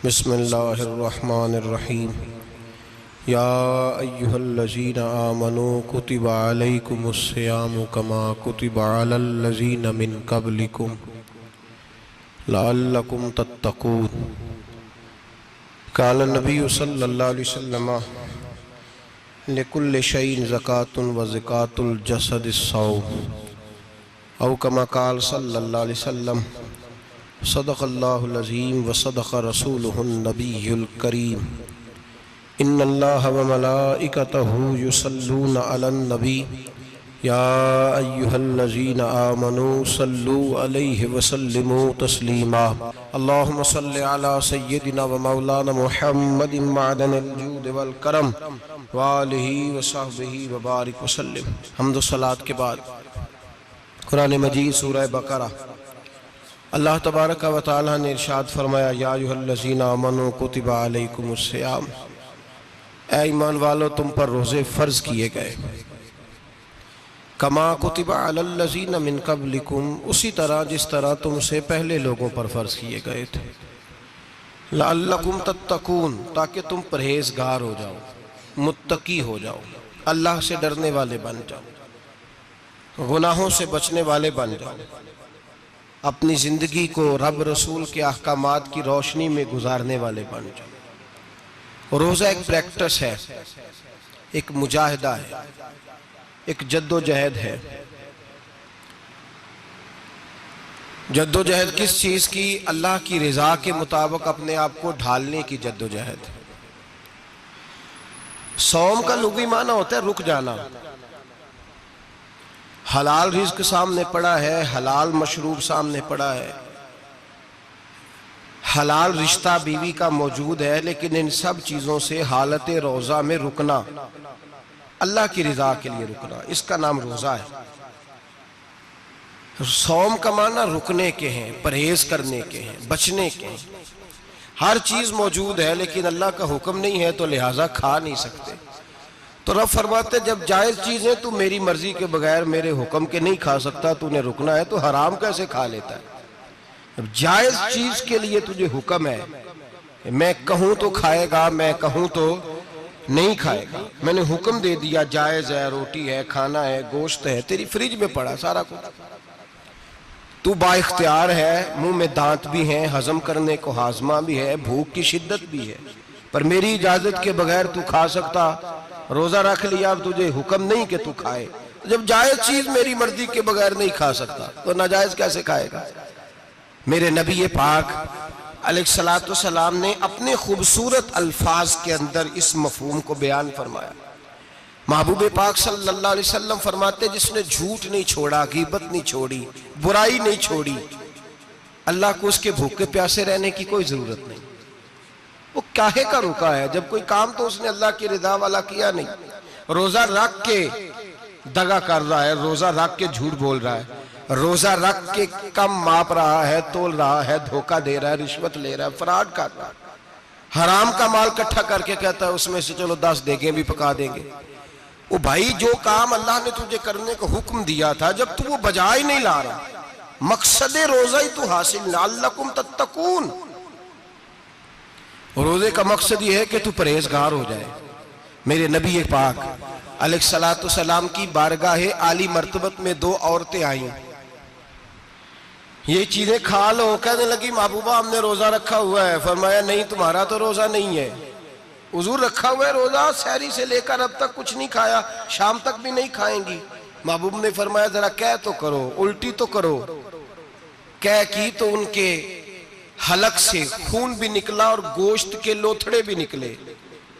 बिस्मिल्लाहिर्रहमानिर्रहीम। या अय्युहल्लज़ीना आमनू कुतिबा अलैकुमुस्सियामु कमा कुतिबा अलल्लज़ीना मिन क़ब्लिकुम लअल्लकुम तत्तक़ून। क़ाल नबी सल्लल्लाहु अलैहि वसल्लम लिकुल्लि शैइन ज़कातुन व ज़कातुल जसदिस्सौम औ कमा क़ाल सल्लल्लाहु अलैहि वसल्लम सदक़ल्लाहुल अज़ीम व सदक़ रसूलुहुन नबियुल करीम। इन्नल्लाह व मलाइकतहु युसल्लूना अलन नबी या अय्युहल्लज़ीना आमनू सल्लू अलैहि व सल्लिमू तस्लीमा। अल्लाहुम्मा सल्लि अला सय्यिदिना व मौलाना मुहम्मदिन मअदनिल जूद वल करम व आलिहि व सहबिहि व बारिक व सल्लिम। हम्द व सलात के बाद कुरान मजीद सूरह बकरा अल्लाह तबारक व तआला ने इरशाद फरमाया, या अय्युहल्लज़ीना आमनू कुतिबा अलैकुमुस्सियाम, ऐ ईमान वालो तुम पर रोज़े फ़र्ज़ किए गए। कमा कुतिबा अलल्लज़ीना मिन क़ब्लिकुम, उसी तरह जिस तरह तुमसे पहले लोगों पर फ़र्ज़ किए गए थे। लअल्लकुम तत्तक़ून, ताकि तुम परहेज़गार हो जाओ, मुत्तकी हो जाओ, अल्लाह से डरने वाले बन जाओ, गुनाहों से बचने वाले बन जाओ, अपनी ज़िंदगी को रब रसूल के अहकामात की रोशनी में गुजारने वाले बन जाओ। रोज़ा एक प्रैक्टिस है, एक मुजाहिदा है, एक जद्दोजहद है। जद्दोजहद किस चीज़ की? अल्लाह की रज़ा के मुताबिक अपने आप को ढालने की जद्दोजहद। सौम का लुग़वी माना होता है रुक जाना। हलाल रिज़्क सामने पड़ा है, हलाल मशरूब सामने पड़ा है, हलाल रिश्ता बीवी का मौजूद है, लेकिन इन सब चीज़ों से हालत रोज़ा में रुकना, अल्लाह की रज़ा के लिए रुकना, इसका नाम रोज़ा है। सौम का माना रुकने के हैं, परहेज करने के हैं, बचने के हैं। हर चीज़ मौजूद है लेकिन अल्लाह का हुक्म नहीं है तो लिहाजा खा नहीं सकते। तो रब फरमाते जब जायज़ चीज़ें तू मेरी मर्जी के बगैर मेरे हुक्म के नहीं खा सकता, तूने रुकना है, तो हराम कैसे खा लेता है? अब जायज़ चीज़ के लिए तुझे हुक्म है, मैं कहूँ तो खाएगा, मैं कहूँ तो नहीं खाएगा। मैंने हुक्म दे दिया, जायज़ है, रोटी है, खाना है, गोश्त है, तेरी फ्रिज में पड़ा सारा कुछ, तू बाइख्तियार है, मुंह में दांत भी हैं, हजम करने को हाजमा भी है, भूख की शिद्दत भी है, पर मेरी इजाज़त के बगैर तू खा सकता। रोज़ा रख लिया, अब तुझे हुक्म नहीं कि तू खाए। जब जायज़ चीज़ मेरी मर्जी के बगैर नहीं खा सकता तो नाजायज़ कैसे खाएगा? मेरे नबी पाक अलैहिस्सलातु वस्सलाम ने अपने खूबसूरत अल्फाज के अंदर इस मफहूम को बयान फरमाया। महबूब पाक सल्लल्लाहु अलैहि वसल्लम फरमाते, जिसने झूठ नहीं छोड़ा, गीबत नहीं छोड़ी, बुराई नहीं छोड़ी, अल्लाह को उसके भूखे प्यासे रहने की कोई ज़रूरत नहीं। वो काहे का रुका है? जब कोई काम तो उसने अल्लाह की रिदा वाला किया नहीं। रोज़ा रख के दगा कर रहा है, रोज़ा रख के झूठ बोल रहा है, रोज़ा रख के कम माप रहा है, तोल रहा है, धोखा दे रहा है, रिश्वत ले रहा है, फ्रॉड कर रहा है, हराम का माल इकट्ठा करके कहता है उसमें से चलो 10 देगे भी पका देंगे। वो भाई जो काम अल्लाह ने तुझे करने का हुक्म दिया था, जब तू वो बजा ही नहीं ला रहा, मकसद रोज़ा ही तू हासिल लअल्लकुम तत्तकून। रोज़े का मकसद ये है कि तू परहेजगार हो जाए। मेरे नबी पाक अलैहिस्सलातु वस्सलाम की बारगाह आली मर्तबत में 2 औरतें आई, ये चीजें खा लो, कहने लगी महबूबा हमने रोज़ा रखा हुआ है। फरमाया नहीं, तुम्हारा तो रोज़ा नहीं है, हुजूर रखा हुआ है रोज़ा, सहरी से लेकर अब तक कुछ नहीं खाया, शाम तक भी नहीं खाएंगी। महबूब ने फरमाया जरा कह तो करो, उल्टी तो करो। कह की तो उनके हलक से खून भी निकला और गोश्त के लोथड़े भी निकले,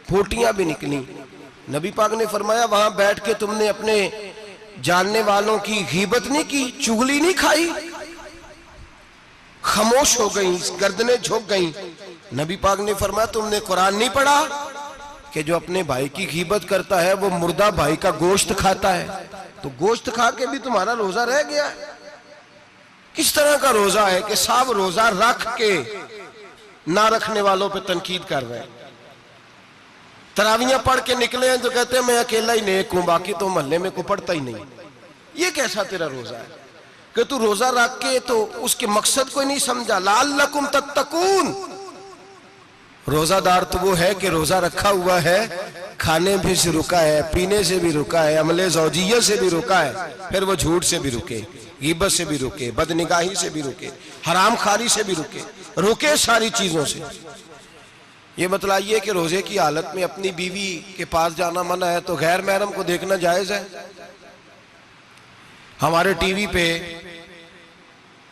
फोटियां भी निकली। नबी पाक ने फरमाया वहां बैठ के तुमने अपने जानने वालों की गीबत नहीं की, चुगली नहीं खाई? खामोश हो गई, गर्दनें झुक गई। नबी पाक ने फरमाया तुमने कुरान नहीं पढ़ा कि जो अपने भाई की गीबत करता है वो मुर्दा भाई का गोश्त खाता है? तो गोश्त खा के भी तुम्हारा रोज़ा रह गया है। किस तरह का रोज़ा है कि सब रोज़ा रख के ना रखने वालों पे तनकीद कर रहे हैं। तरावियां पढ़ के निकले हैं तो कहते हैं मैं अकेला ही नेक हूं, बाकी तो मोहल्ले में को पढ़ता ही नहीं। ये कैसा तेरा रोज़ा है कि तू रोज़ा रख के तो उसके मकसद को नहीं समझा। लअल्लकुम तत्तकून, रोजादार तो वो है कि रोजा रखा हुआ है, खाने भी से रुका है, पीने से भी रुका है, अमले ज़ौजिय्या से भी रुका है, फिर वो झूठ से भी रुके, गीबत से भी रुके, बदनिगाही से भी रुके, हराम खारी से भी रुके सारी चीजों से। ये बतलाइए कि रोजे की हालत में अपनी बीवी के पास जाना मना है तो गैर महरम को देखना जायज है? हमारे टीवी पे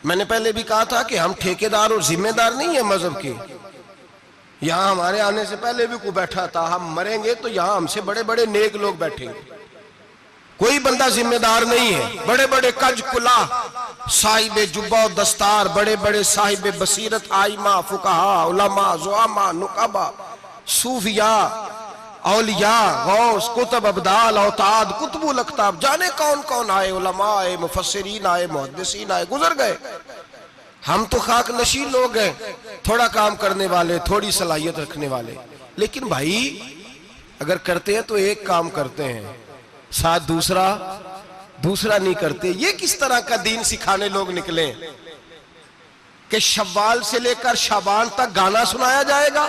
मैंने पहले भी कहा था कि हम ठेकेदार और जिम्मेदार नहीं है मजहब के। यहां हमारे आने से पहले भी कोई बैठा था, हम मरेंगे तो यहां हमसे बड़े बड़े नेक लोग बैठेंगे, कोई बंदा जिम्मेदार नहीं है। बड़े बड़े कज कुला साहिब जुब्बा और दस्तार, बड़े बड़े साहिब बसीरत, आइमा, फुकहा, उलमा, ज़ुआमा, नुकाबा, सूफिया, औलिया, गौस, कुतुब, अब्दाल, औताद, कुतुबुल अख्ताब, जाने कौन कौन आए, उलमा आए, मुफस्सिरीन आए, मुहद्दिसीन आए, गुजर गए। हम तो खाक नशीन लोग हैं, थोड़ा काम करने वाले, थोड़ी सलाहियत रखने वाले। लेकिन भाई अगर करते हैं तो एक काम करते हैं, साथ दूसरा नहीं करते। ये किस तरह का दीन सिखाने लोग निकले कि शव्वाल से लेकर शाबान तक गाना सुनाया जाएगा,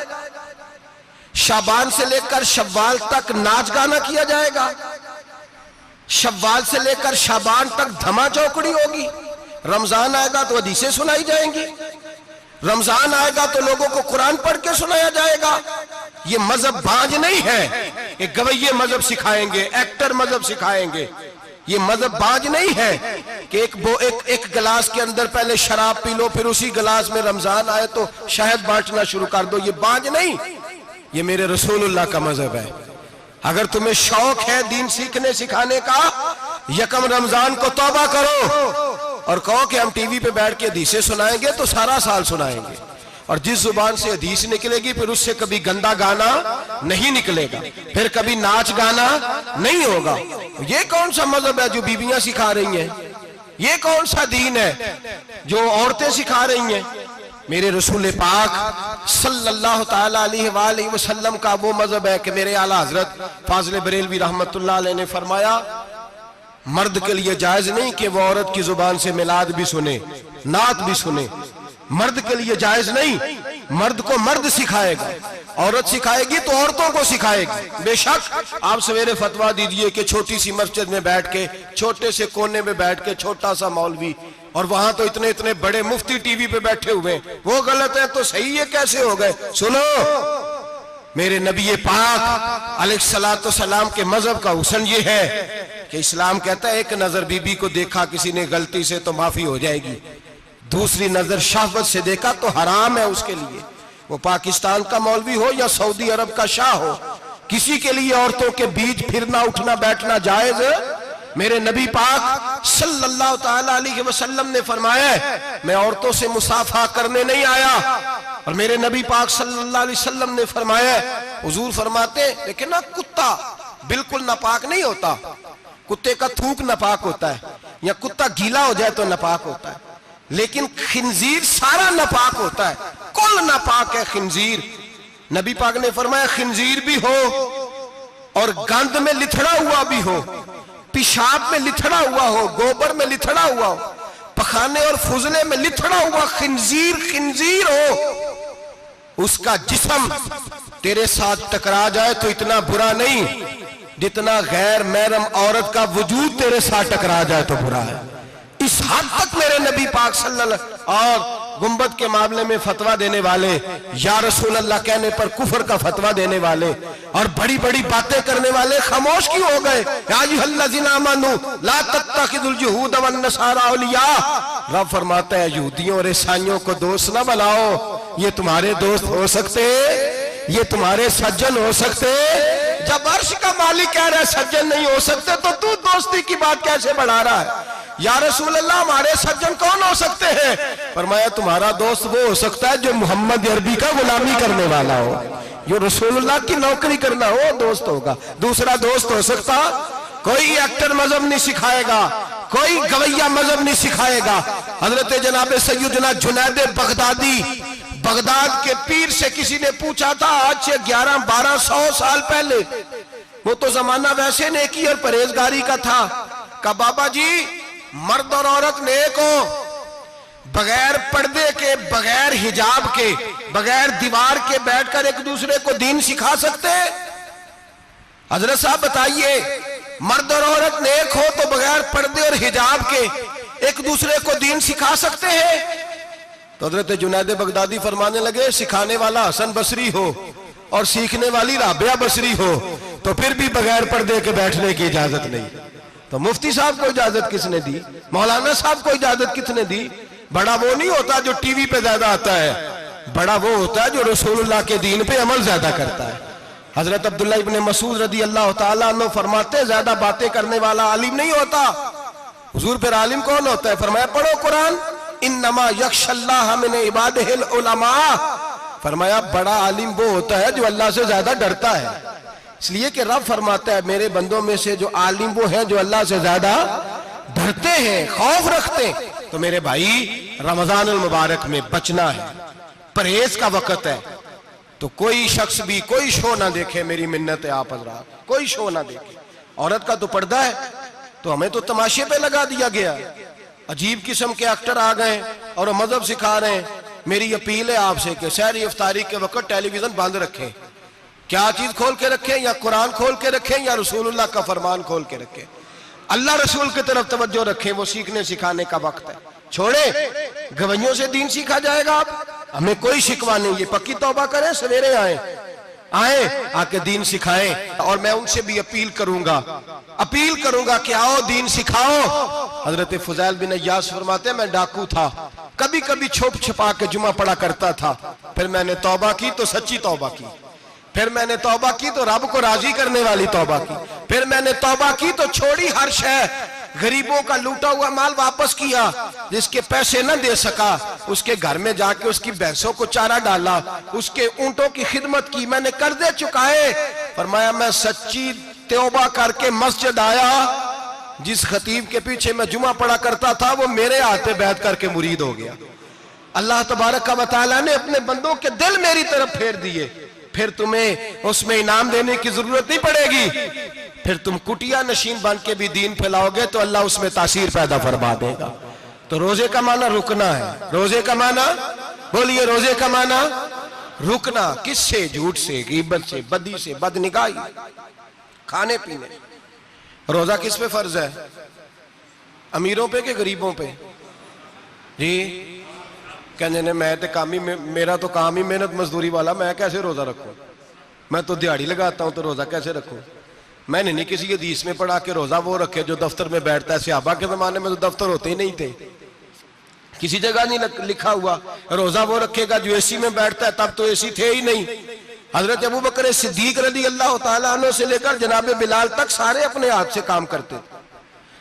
शाबान से लेकर शव्वाल तक नाच गाना किया जाएगा, शव्वाल से लेकर शाबान तक धमा चौकड़ी होगी, रमजान आएगा तो हदीसें सुनाई जाएंगी, रमजान आएगा तो लोगों को कुरान पढ़ के सुनाया जाएगा। ये मजहब बाज नहीं है कि गवैये मजहब सिखाएंगे, एक्टर मजहब सिखाएंगे। ये मजहब बाज नहीं है कि एक गिलास के अंदर पहले शराब पी लो, फिर उसी गिलास में रमजान आए तो शहद बांटना शुरू कर दो। ये बाज नहीं, ये मेरे रसूलुल्लाह का मजहब है। अगर तुम्हें शौक है दीन सीखने सिखाने का, यकम रमजान को तौबा करो और कहो कि हम टीवी पे बैठ के हदीसें सुनाएंगे तो सारा साल सुनाएंगे, और जिस जुबान से हदीस निकलेगी फिर उससे कभी गंदा गाना नहीं निकलेगा, फिर कभी नाच गाना नहीं होगा। ये कौन सा मजहब है जो बीबियां सिखा रही हैं? ये कौन सा दीन है जो औरतें सिखा रही हैं? मेरे रसूल पाक सल्लल्लाहु ताला अलैहि वसल्लम का वो मजहब है कि मेरे आला हजरत फाजिल बरेलवी रहमतुल्लाह अलैह ने फरमाया, मर्द के लिए जायज नहीं कि वो औरत की जुबान से मिलाद भी सुने, नात भी सुने। मर्द के लिए जायज नहीं, मर्द को मर्द सिखाएगा, औरत सिखाएगी तो औरतों को सिखाएगी। बेशक आप सवेरे फतवा दीजिए कि छोटी सी मस्जिद में बैठ के, छोटे से कोने में बैठ के छोटा सा मौलवी, और वहां तो इतने इतने बड़े मुफ्ती टीवी पे बैठे हुए, वो गलत है तो सही है कैसे हो गए? सुनो, मेरे नबी पाक अलैहिस्सलातु सलाम के मजहब का हुस्न ये है कि इस्लाम कहता है एक नजर बीबी को देखा किसी ने गलती से तो माफी हो जाएगी, दूसरी नजर शहवत से देखा तो हराम है उसके लिए। वो पाकिस्तान का मौलवी हो या सऊदी अरब का शाह हो, किसी के लिए औरतों के बीच फिरना उठना बैठना जायज है? मेरे नबी पाक सल्लल्लाहु ताला अलैहि वसल्लम ने फरमाया, मैं औरतों से मुसाफा करने नहीं आया। और मेरे नबी पाक सल्लल्लाहु अलैहि वसल्लम ने फरमाया, हुजूर फरमाते लेकिन ना कुत्ता बिल्कुल नापाक नहीं होता, कुत्ते का थूक नापाक होता है, या कुत्ता गीला हो जाए तो नापाक होता है, लेकिन खिंजीर सारा नापाक होता है, कुल नापाक है खिंजीर। नबी पाक ने फरमाया खिंजीर भी हो और गंद में लिथड़ा हुआ भी हो, पेशाब में लिथड़ा हुआ हो, गोबर में लिथड़ा हुआ हो, पखाने और फुजले में लिथड़ा हुआ खिंजीर हो, उसका जिस्म तेरे साथ टकरा जाए तो इतना बुरा नहीं जितना गैर महरम औरत का वजूद तेरे साथ टकरा जाए तो बुरा है। इस हद तक मेरे नबी पाक सल्लल्लाहु और गुंबद के मामले में फतवा देने वाले, या रसूल अल्लाह कहने पर कुफर का फतवा देने वाले और बड़ी बड़ी बातें करने वाले खामोश क्यों हो गए? या अय्युहल्लज़ीना आमनू ला तत्तखिज़ुल यहूद वन नसारा औलिया। रब फरमाता है यहूदियों और ईसाइयों को दोस्त ना बनाओ, ये तुम्हारे दोस्त हो सकते, ये तुम्हारे सज्जन हो सकते। जब अर्श का मालिक कह रहा है सज्जन नहीं हो सकते तो तू दोस्ती की बात कैसे बढ़ा रहा है? या रसूल अल्लाह हमारे सज्जन कौन हो सकते हैं? फरमाया तुम्हारा दोस्त वो हो सकता है जो मोहम्मद अरबी का गुलामी करने वाला हो, जो रसूलुल्लाह की नौकरी करना हो दोस्त होगा। दूसरा दोस्त हो सकता, कोई एक्टर मजहब नहीं सिखाएगा, कोई गवैया मजहब नहीं सिखाएगा। हजरत जनाब सैयदना जुनैद बगदादी, बगदाद के पीर से किसी ने पूछा था आज से 1100-1200 साल पहले, वो तो जमाना वैसे नेकी और परहेजगारी का था, कहा बाबा जी मर्द और औरत नेक हो, बगैर पर्दे के, बगैर हिजाब के, बगैर दीवार के बैठकर एक दूसरे को दीन सिखा सकते हैं? हजरत साहब बताइए, मर्द और औरत नेक हो तो बगैर पर्दे और हिजाब के एक दूसरे को दीन सिखा सकते हैं? तो हजरत जुनैद बगदादी फरमाने लगे, सिखाने वाला हसन बसरी हो और सीखने वाली राबिया बसरी हो तो फिर भी बगैर पर्दे के बैठने की इजाजत नहीं। तो मुफ्ती साहब को इजाजत किसने दी? मौलाना साहब को इजाजत किसने दी? बड़ा वो नहीं होता जो टीवी पे ज्यादा आता है, बड़ा वो होता है जो रसूलुल्लाह के दीन पे अमल ज्यादा करता है। हजरत अब्दुल्लाह इब्ने मसूद रदी अल्लाह ताला अन्हु फरमाते, ज्यादा बातें करने वाला आलिम नहीं होता। हुजूर फिर आलिम कौन होता है? फरमाया पढ़ो कुरान, इन्नमा यख्शल्लाह मिन इबादिहिल उलमा। फरमाया बड़ा आलिम वो होता है जो अल्लाह से ज्यादा डरता है। इसलिए कि रब फरमाता है, मेरे बंदों में से जो आलिम वो हैं जो अल्लाह से ज्यादा डरते हैं, खौफ रखते हैं। तो मेरे भाई, रमजान अल मुबारक में बचना है, परहेज का वक्त है। तो कोई शख्स भी कोई शो ना देखे, मेरी मिन्नत है आप हज़रात, कोई शो ना देखे। औरत का तो पर्दा है, तो हमें तो तमाशे पे लगा दिया गया। अजीब किस्म के एक्टर आ गए और वो मजहब सिखा रहे हैं। मेरी अपील है आपसे कि सहरी इफ्तारी के वक्त टेलीविजन बंद रखें। क्या चीज खोल के रखें? या कुरान खोल के रखें या रसूलुल्लाह का फरमान खोल के रखें। अल्लाह रसूल की तरफ तवज्जो रखें, वो सीखने सिखाने का वक्त है। छोड़े गवैयों से दीन सीखा जाएगा। आप हमें कोई शिकवा नहीं, ये पक्की तौबा करें, सवेरे आए आके दीन सिखाएं। और मैं उनसे भी अपील करूंगा कि आओ दीन सिखाओ। हजरत फुजैल बिन अय्यास फरमाते, मैं डाकू था, कभी कभी छुप छुपा के जुमा पढ़ा करता था, फिर मैंने तौबा की तो सच्ची तौबा की, फिर मैंने तौबा की तो रब को राजी करने वाली तौबा की, फिर मैंने तौबा की तो छोड़ी हर शय, गरीबों का लूटा हुआ माल वापस किया, जिसके पैसे न दे सका उसके घर में जाके उसकी भैंसों को चारा डाला, उसके ऊंटों की खिदमत की, मैंने कर्जे चुकाए। फरमाया मैं सच्ची तौबा करके मस्जिद आया, जिस खतीब के पीछे मैं जुमा पढ़ा करता था वो मेरे हाथ पे बैठ करके मुरीद हो गया। अल्लाह तबारक व तआला ने अपने बंदों के दिल मेरी तरफ फेर दिए। फिर तुम्हें उसमें इनाम देने की जरूरत नहीं पड़ेगी, फिर तुम कुटिया नशीन बन के भी दीन फैलाओगे तो अल्लाह उसमें तासीर पैदा फरमा देगा। तो रोजे का माना रुकना है। रोजे का माना बोलिए, रोजे का माना रुकना। किससे? झूठ से, गीबत से, बदी से, बदनिगाही, खाने पीने। रोजा किस पे फर्ज है? अमीरों पे कि गरीबों पे? जी कहने ने मैं तो काम ही, मेरा तो काम ही मेहनत मजदूरी वाला, मैं कैसे रोजा रखूं? मैं तो दिहाड़ी लगाता हूं तो रोजा कैसे रखूं? मैंने नहीं किसी हदीस में पढ़ा कि रोजा वो रखे जो दफ्तर में बैठता है। सहाबा के जमाने में तो दफ्तर होते ही नहीं थे, किसी जगह नहीं लिखा हुआ रोजा वो रखेगा जो एसी में बैठता है, तब तो एसी थे ही नहीं। हजरत अबू बकर सिद्दीक रज़ी अल्लाह तआला अन्हु से लेकर जनाब बिलाल तक सारे अपने हाथ से काम करते,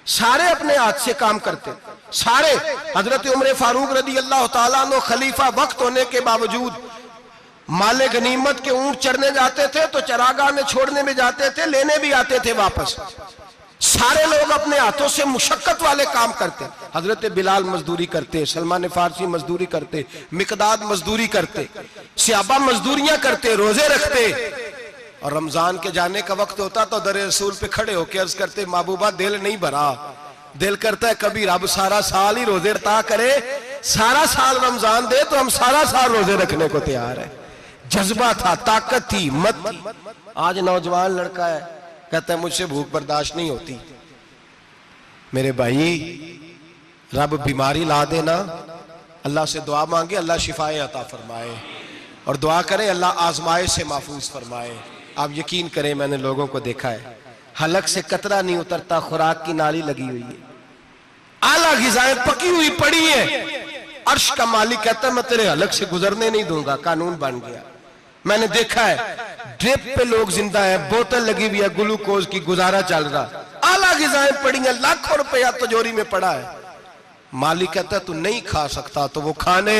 सारे अपने हाथ से काम करते, सारे। हजरत उमर फारूक रज़ी अल्लाह तआला अन्हु खलीफा वक्त होने के बावजूद माले गनीमत के ऊंट चढ़ने जाते थे तो चरागाह में छोड़ने में जाते थे, लेने भी आते थे वापस। सारे लोग अपने हाथों से मुशक्कत वाले काम करते। हजरत बिलाल मजदूरी करते, सलमान फारसी मजदूरी करते, मिकदाद मजदूरी करते, सहाबा मजदूरियां करते, रोजे रखते। और रमजान के जाने का वक्त होता तो दर रसूल पे खड़े होकर अर्ज करते, महबूबा दिल नहीं भरा, दिल करता है कभी रब सारा साल ही रोजे रता करे, सारा साल रमजान दे तो हम सारा साल रोजे रखने को तैयार है। जज्बा था, ताकत थी, हिम्मत थी। आज नौजवान लड़का है, कहता है मुझसे भूख बर्दाश्त नहीं होती। मेरे भाई, रब बीमारी ला देना, अल्लाह से दुआ मांगे, अल्लाह शिफाए अता फरमाए, और दुआ करें अल्लाह आजमाए से महफूज फरमाए। आप यकीन करें, मैंने लोगों को देखा है, हलक से कतरा नहीं उतरता, खुराक की नाली लगी हुई है, आला ग़िज़ाएं पकी हुई पड़ी है। अर्श का मालिक कहता है मैं तेरे हलक से गुजरने नहीं दूंगा, कानून बन गया। मैंने देखा है ड्रिप पे लोग जिंदा है, बोतल लगी हुई है ग्लूकोज की, गुजारा चल रहा, आला ग़िज़ाएं पड़ी हैं, लाखों रुपया तिजोरी में पड़ा है। मालिक कहता है तू नहीं खा सकता, तो वो खाने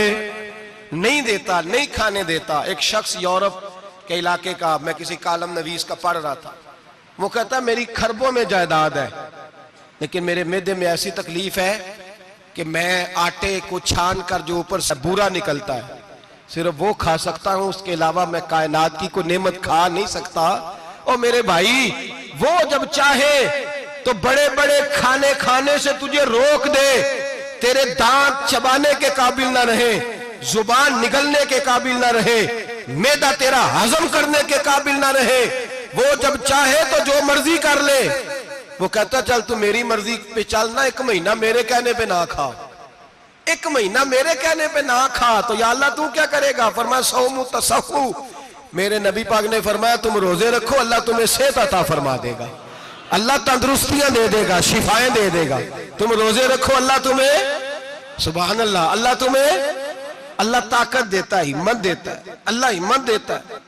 नहीं देता, नहीं खाने देता। एक शख्स यूरोप के इलाके का, मैं किसी कालम नवीस का पढ़ रहा था, वो कहता है मेरी खरबों में जायदाद है, लेकिन मेरे मैदे में ऐसी तकलीफ है कि मैं आटे को छान कर जो ऊपर से बूरा निकलता है सिर्फ वो खा सकता हूं, उसके अलावा मैं कायनात की कोई नेमत खा नहीं सकता। और मेरे भाई, वो जब चाहे तो बड़े बड़े खाने खाने से तुझे रोक दे, तेरे दांत चबाने के काबिल ना रहे, जुबान निगलने के काबिल ना रहे, मैदा तेरा हजम करने के काबिल ना रहे, वो जब चाहे तो जो मर्जी कर ले। वो कहता चल तू मेरी मर्जी पे चल ना, 1 महीना मेरे कहने पे ना खा, 1 महीना मेरे कहने पे ना खा, तो या अल्लाह तू क्या करेगा? फरमाया सौमु तसहु, मेरे नबी पाक ने फरमाया तुम रोजे रखो, अल्लाह तुम्हें सेहत अता फरमा देगा, अल्लाह तंदुरुस्तियां दे देगा, शिफाएं दे देगा। तुम रोजे रखो, अल्लाह तुम्हें, सुभान अल्लाह, अल्लाह तुम्हें, अल्लाह ताकत देता है, हिम्मत देता है, अल्लाह हिम्मत देता है।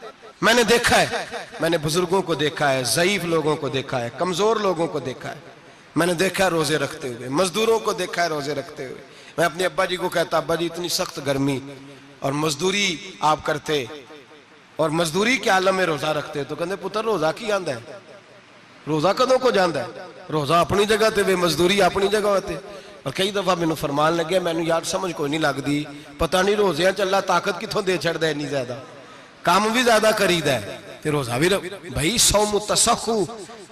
मैंने देखा है, मैंने बुजुर्गों को देखा है, ज़ईफ लोगों को देखा है, कमजोर लोगों को देखा है, मैंने देखा है रोजे रखते हुए, मजदूरों को देखा है रोजे रखते हुए। मैं अपने अब्बा जी को कहता, अब्बा जी इतनी सख्त गर्मी और मजदूरी आप करते और मजदूरी के आलम में रोजा रखते, तो कहते पुत्र रोजा की आंदा है, रोजा कदों को जाता है, रोजा अपनी जगह ते वे मजदूरी अपनी जगह होते। और कई दफा मैनू फरमान लगे, मैनू यार समझ कोई नहीं लगती, पता नहीं रोजिया च अल्लाह ताकत कितों दे छड़दा इन्नी ज्यादा, काम भी ज्यादा करीदा है ते रोजा भी भाई सौमु तसहु,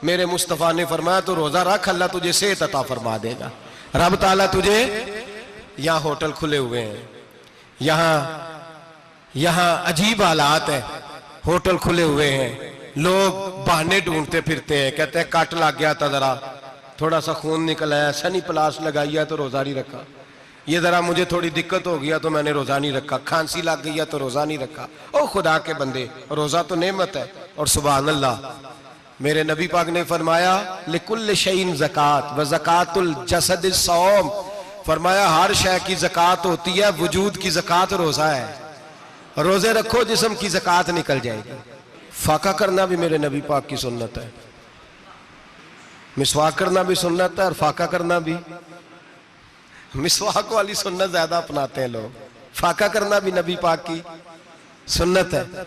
मेरे मुस्तफा ने फरमाया तो रोजा रख, अल्लाह तुझे सेहत अता फरमा देगा। रब ताला तुझे, यहाँ होटल खुले हुए हैं, यहाँ अजीब हालात है, होटल खुले हुए हैं, लोग बहाने ढूंढते फिरते हैं, कहते हैं कट लग गया था, जरा थोड़ा सा खून निकल आया, सनी प्लास लगाई है तो रोजा नहीं रखा, ये जरा मुझे थोड़ी दिक्कत हो गया तो मैंने रोजा नहीं रखा, खांसी लग गई है तो रोजा नहीं रखा। ओ खुदा के बंदे, रोजा तो नेमत है। और सुभान अल्लाह, मेरे नबी पाक ने फरमाया लिकुल्ल शैइन ज़कात व ज़कातुल जसद सौम, फरमाया हर शय की ज़कात होती है, वजूद की ज़कात रोजा है, रोजे रखो जिस्म की ज़कात निकल जाएगी। फाका करना भी मेरे नबी पाक की सुन्नत है, मिसवाक करना भी सुन्नत है और फाका करना भी। मिसवाक वाली सुन्नत ज्यादा अपनाते हैं लोग, फाका करना भी नबी पाक की सुन्नत है।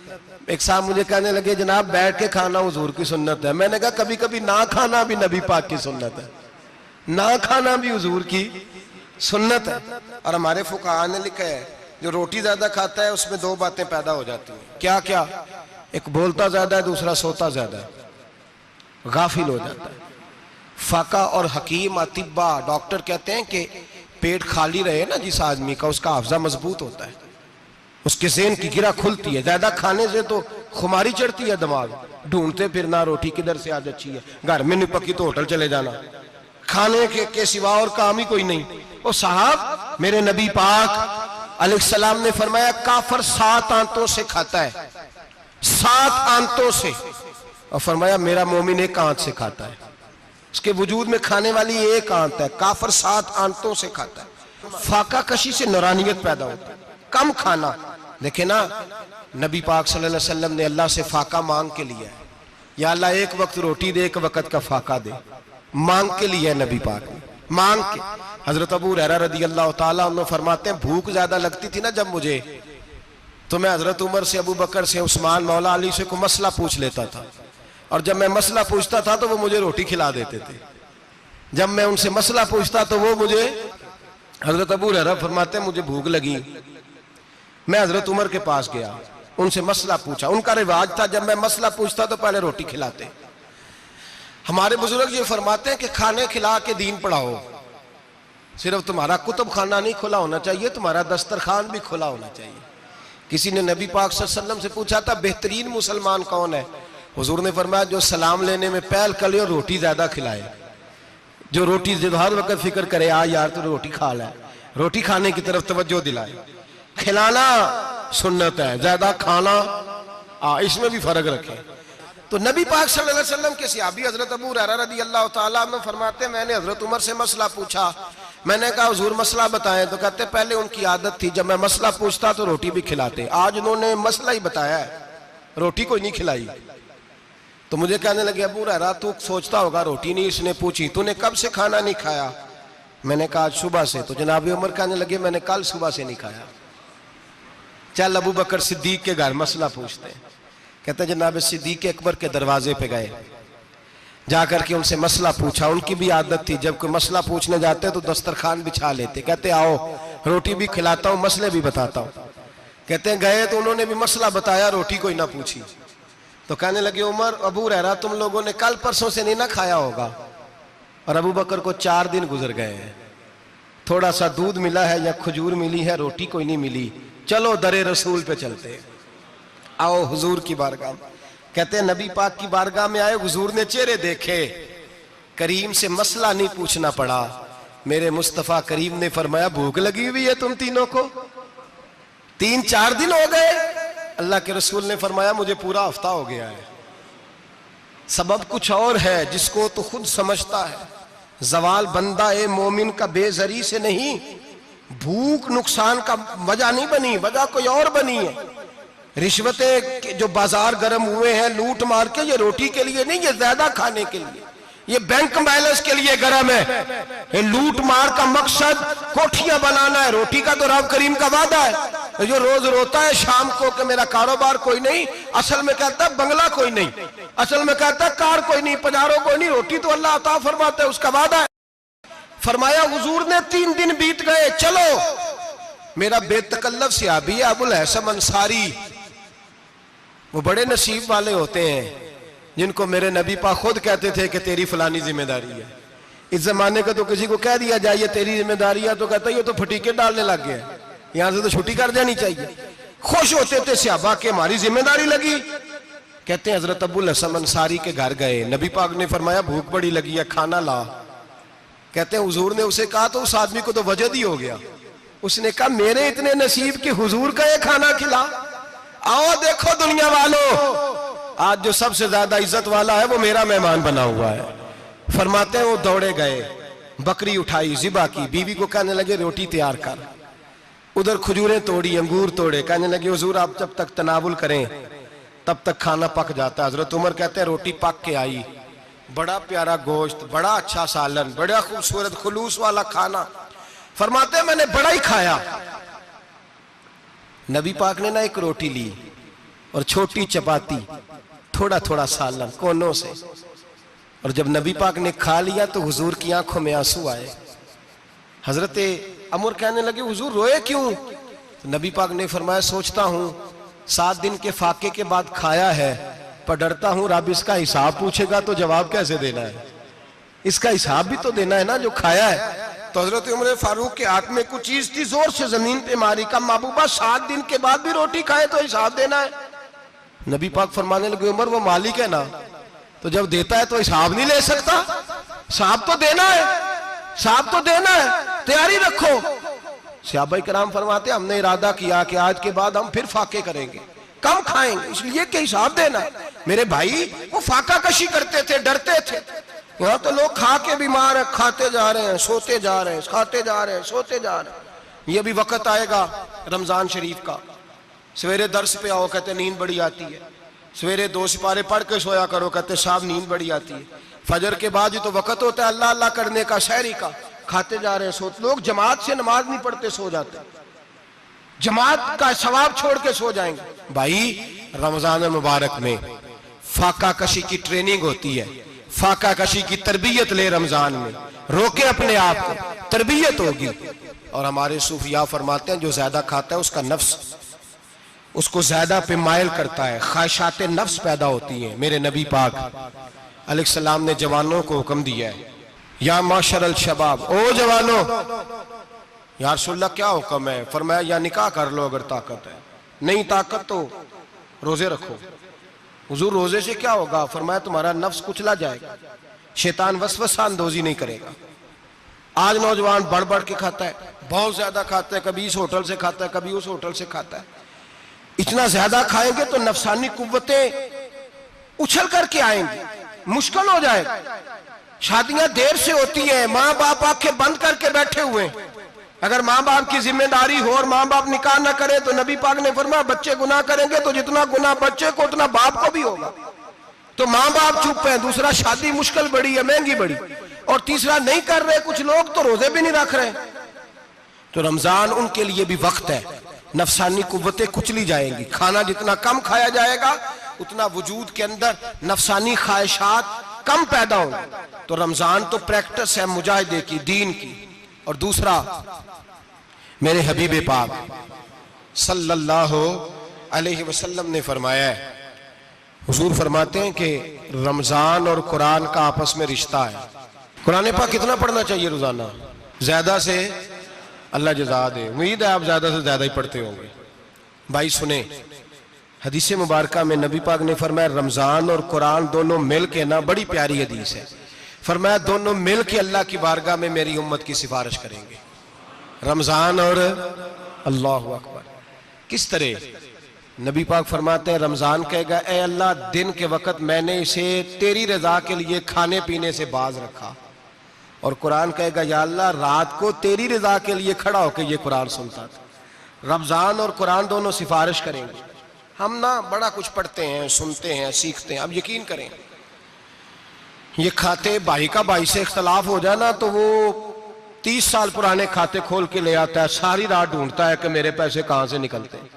एक साहब मुझे कहने लगे जनाब बैठ के खाना हुजूर की सुन्नत है, मैंने कहा कभी कभी ना खाना भी नबी पाक की सुन्नत है, ना खाना भी हुजूर की सुन्नत है। और हमारे फुकाहा ने लिखा है जो रोटी ज्यादा खाता है उसमें 2 बातें पैदा हो जाती हैं, क्या क्या? एक बोलता ज्यादा है, दूसरा सोता ज्यादा है, गाफिल हो जाता है। फाका और हकीम अतिब्बा डॉक्टर कहते हैं कि पेट खाली रहे ना जिस आदमी का, उसका हाफजा मजबूत होता है, उसके ज़हन की गिरा खुलती है। ज्यादा खाने से तो खुमारी चढ़ती है, दिमाग ढूंढते फिरना, रोटी किधर से आज अच्छी है, घर में नहीं पकी तो होटल चले जाना, खाने के सिवा और काम ही कोई नहीं। ओ साहब, मेरे नबी पाक अलैहिस्सलाम ने फरमाया काफर 7 आंतों से खाता है, 7 आंतों से, और फरमाया मेरा मोमिन 1 आंत से खाता है, उसके वजूद में खाने वाली 1 आंत है, काफर 7 आंतों से खाता है। फाका कशी से नूरानियत पैदा होती है, कम खाना। देखे ना, नबी पाक सल्लल्लाहु अलैहि वसल्लम ने अल्लाह से फाका मांग के लिया है, या अल्लाह 1 वक्त रोटी दे, 1 वक्त का फाका दे, मांग के लिया है नबी पाक ने, मांग के। हजरत अबू हुरैरा रदी अल्लाह ताला अन्हु फरमाते हैं भूख ज्यादा लगती थी ना जब मुझे, तो मैं हजरत उमर से, अबू बकर से, उस्मान, मौला अली से कोई मसला पूछ लेता था, और जब मैं मसला पूछता था तो वो मुझे रोटी खिला देते थे। जब मैं उनसे मसला पूछता तो वो मुझे, हजरत अबू हुरैरा फरमाते मुझे भूख लगी, मैं हजरत उमर के पास गया, उनसे मसला पूछा। उनका रिवाज था जब मैं मसला पूछता तो पहले रोटी खिलाते। हमारे बुजुर्ग ये फरमाते हैं कि खाने खिला के दीन पढ़ाओ, सिर्फ तुम्हारा कुतुब खाना नहीं खुला होना चाहिए, तुम्हारा दस्तरखान भी खुला होना चाहिए। किसी ने नबी पाक सल्लल्लाहु अलैहि वसल्लम से पूछा था बेहतरीन मुसलमान कौन है? हुजूर ने फरमाया जो सलाम लेने में पहल कर ले और रोटी ज्यादा खिलाए, जो रोटी हर वक्त फिक्र करे आ यार तो रोटी खा ले, रोटी खाने की तरफ तवज्जो दिलाए। खिलाना सुन्नत है, ज्यादा खाना इसमें भी फर्क रखे। तो नबी पाक सल्लल्लाहु अलैहि वसल्लम के सहाबी हजरत अबू हुरैरा रदी अल्लाह ताला अन्हु फरमाते मैंने हजरत उमर से मसला पूछा, मैंने कहा हुजूर मसला बताएं, तो कहते पहले उनकी आदत थी जब मैं मसला पूछता तो रोटी भी खिलाते, आज उन्होंने मसला ही बताया है, रोटी कोई नहीं खिलाई। तो मुझे कहने लगे अबू हुरैरा तू सोचता होगा रोटी नहीं इसने पूछी, तूने कब से खाना नहीं खाया? मैंने कहा आज सुबह से। तो जनाब उमर कहने लगे मैंने कल सुबह से नहीं खाया। चल अबू बकर सिद्दीक के घर मसला पूछते हैं। कहते जनाब सिद्दीक अकबर के दरवाजे पे गए, जाकर के उनसे मसला पूछा। उनकी भी आदत थी जब कोई मसला पूछने जाते तो दस्तरखान बिछा लेते, कहते आओ रोटी भी खिलाता हूँ मसले भी बताता हूँ। कहते हैं गए तो उन्होंने भी मसला बताया, रोटी कोई ना पूछी। तो कहने लगे उमर अबू हुरैरा तुम लोगों ने कल परसों से नहीं ना खाया होगा। और अबू बकर को 4 दिन गुजर गए हैं, थोड़ा सा दूध मिला है या खजूर मिली है, रोटी कोई नहीं मिली, चलो दरे रसूल पे चलते हैं, आओ हुजूर की बारगाह में। कहते हैं नबी पाक की बारगाह में आए, हुजूर ने चेहरे देखे, करीम से मसला नहीं पूछना पड़ा। मेरे मुस्तफा करीम ने फरमाया भूख लगी हुई है तुम तीनों को, 3-4 दिन हो गए। अल्लाह के रसूल ने फरमाया मुझे पूरा हफ्ता हो गया है। सबब कुछ और है जिसको तो खुद समझता है। जवाल बंदा ए मोमिन का बेजरी से नहीं, भूख नुकसान का वजह नहीं बनी, वजह कोई और बनी है। रिश्वतें जो बाजार गर्म हुए हैं लूट मार के, ये रोटी के लिए नहीं, ये ज्यादा खाने के लिए, ये बैंक बैलेंस के लिए गर्म है। ये लूट मार का मकसद कोठियां बनाना है, रोटी का तो रब करीम का वादा है। जो रोज रोता है शाम को कि मेरा कारोबार कोई नहीं, असल में कहता है बंगला कोई नहीं, असल में कहता है कार कोई नहीं, पजारो कोई नहीं, रोटी तो अल्लाह अता फरमाता है, उसका वादा है। फरमाया हुजूर ने 3 दिन बीत गए, चलो। मेरा बेतकल्लफ सहाबी अबुल हसन अंसारी, वो बड़े नसीब वाले होते हैं जिनको मेरे नबी पाक खुद कहते थे कि तेरी फलानी जिम्मेदारी है। इस जमाने का तो किसी को कह दिया जाए ये तेरी जिम्मेदारी है तो कहता है ये तो फटीके डालने लग गया, यहां से तो छुट्टी कर देनी चाहिए। खुश होते थे सहाबा के हमारी जिम्मेदारी लगी। कहते हैं हजरत अबुल हसन अंसारी के घर गए, नबी पाक ने फरमाया भूख बड़ी लगी है, खाना ला। कहते हैं हुजूर ने उसे कहा तो उस आदमी को तो वजद ही हो गया। उसने कहा मेरे इतने नसीब कि हुजूर का ये खाना खिला। आओ देखो दुनिया वालों, आज जो सबसे ज्यादा इज्जत वाला है वो मेरा मेहमान बना हुआ है। फरमाते हैं वो दौड़े गए, बकरी उठाई, जिबा की, बीवी को कहने लगे रोटी तैयार कर। उधर खजूरें तोड़ी, अंगूर तोड़े, कहने लगे हुजूर आप जब तक तनावुल करें तब तक खाना पक जाता है। हजरत उमर कहते हैं रोटी पक के आई, बड़ा प्यारा गोश्त, बड़ा अच्छा सालन, बड़ा खूबसूरत खुलूस वाला खाना। फरमाते हैं मैंने बड़ा ही खाया। नबी पाक ने ना एक रोटी ली और छोटी चपाती, थोड़ा थोड़ा सालन कोनों से, और जब नबी पाक ने खा लिया तो हुजूर की आंखों में आंसू आए। हजरत अमर कहने लगे हुजूर रोए क्यों? तो नबी पाक ने फरमाया सोचता हूं 7 दिन के फाके के बाद खाया है, पर डरता हूं रब इसका हिसाब पूछेगा तो जवाब कैसे देना है, इसका हिसाब भी तो देना है ना जो खाया है। तो हजरत उमर फारूक के हाथ में कुछ चीज थी, जोर से जमीन पे मारी, का महबूबा 7 दिन के बाद भी रोटी खाए तो हिसाब देना है। नबी पाक फरमाने लगे उमर वो मालिक है ना, तो जब देता है तो हिसाब नहीं ले सकता, हिसाब तो देना है, हिसाब तो देना है, तैयारी रखो। सहाबा किराम फरमाते हमने इरादा किया कि आज के बाद हम फिर फाके करेंगे, कम खाएंगे, इसलिए कि हिसाब देना है। मेरे भाई वो फाका कशी करते थे, डरते थे। यहाँ तो लोग खा के बीमार है, खाते जा रहे हैं, सोते जा रहे हैं, खाते जा रहे हैं, सोते जा रहे हैं। ये भी वक्त आएगा रमजान शरीफ का, सवेरे दर्स पे आओ कहते नींद बड़ी आती है, सवेरे 2 सिपारे पढ़ के सोया करो कहते साहब नींद बड़ी आती है। फजर के बाद ही तो वक्त होता है अल्लाह अल्लाह करने का, शहरी का, खाते जा रहे हैं, सोते। लोग जमात से नमाज नहीं पढ़ते, सो जाते, जमात का सवाब छोड़ के सो जाएंगे। भाई रमजान मुबारक में फाका कशी की ट्रेनिंग होती है, फाका कशी की तरबियत ले, रमजान में रोके अपने आप को, तरबियत होगी। और हमारे सूफिया फरमाते हैं जो ज्यादा खाता है उसका नफ्स उसको ज्यादा पे मायल करता है, ख्वाहिशात नफ्स पैदा होती हैं। मेरे नबी पाक अलैहिस्सलाम ने जवानों को हुक्म दिया है, या माशरल शबाब, ओ जवानों। या रसूलल्लाह क्या हुक्म है? फरमाया या निकाह कर लो अगर ताकत है, नहीं ताकत तो रोजे रखो। हुजूर रोजे से क्या होगा? फरमाया तुम्हारा नफ्स कुचला जाएगा, शैतान वसवसा अंदोजी नहीं करेगा। आज नौजवान बढ़ बढ़ के खाता है, बहुत ज्यादा खाता है, कभी इस होटल से खाता है, कभी उस होटल से खाता है। इतना ज्यादा खाएंगे तो नफसानी कुव्वतें उछल करके आएंगी, मुश्किल हो जाएगा। शादियां देर से होती हैं, माँ बाप आंखें बंद करके बैठे हुए हैं। अगर माँ बाप की जिम्मेदारी हो और माँ बाप निकाह ना करे तो नबी पाक ने फरमाया बच्चे गुनाह करेंगे तो जितना गुनाह बच्चे को उतना बाप को भी होगा। तो माँ बाप चुप है, दूसरा शादी मुश्किल बड़ी है, महंगी बड़ी, और तीसरा नहीं कर रहे कुछ लोग तो रोजे भी नहीं रख रहे। तो रमजान उनके लिए भी वक्त है, नफसानी कुव्वतें कुचली जाएंगी। खाना जितना कम खाया जाएगा उतना वजूद के अंदर नफसानी ख्वाहिशात कम पैदा होंगे। तो रमजान तो प्रैक्टिस है मुजाहिदे की, दीन की। और दूसरा मेरे हबीब पाक सल्लल्लाहु अलैहि वसल्लम ने फरमाया है, हुजूर फरमाते हैं कि रमजान और कुरान का आपस में रिश्ता है। कुरान पाक कितना पढ़ना चाहिए रोजाना? ज्यादा से अल्लाह जज़ा दे। उम्मीद है आप ज्यादा से ज्यादा ही पढ़ते होंगे। भाई सुने, हदीस मुबारका में नबी पाक ने फरमाया रमजान और कुरान दोनों मिल के ना, बड़ी प्यारी हदीस है, फरमाया दोनों मिल के अल्लाह की बारगाह में मेरी उम्मत की सिफारिश करेंगे। रमजान और अल्लाहु अकबर। किस तरह? नबी पाक फरमाते हैं रमजान कहेगा ए अल्लाह दिन के वक्त मैंने इसे तेरी रजा के लिए खाने पीने से बाज रखा, और कुरान कहेगा या अल्लाह रात को तेरी रजा के लिए खड़ा होकर ये कुरान सुनता था। रमजान और कुरान दोनों सिफारिश करेंगे। हम ना बड़ा कुछ पढ़ते हैं, सुनते हैं, सीखते हैं। अब यकीन करें, ये खाते भाई का भाई से इख्तलाफ हो जाए ना तो वो 30 साल पुराने खाते खोल के ले आता है, सारी रात ढूंढता है कि मेरे पैसे कहां से निकलते हैं,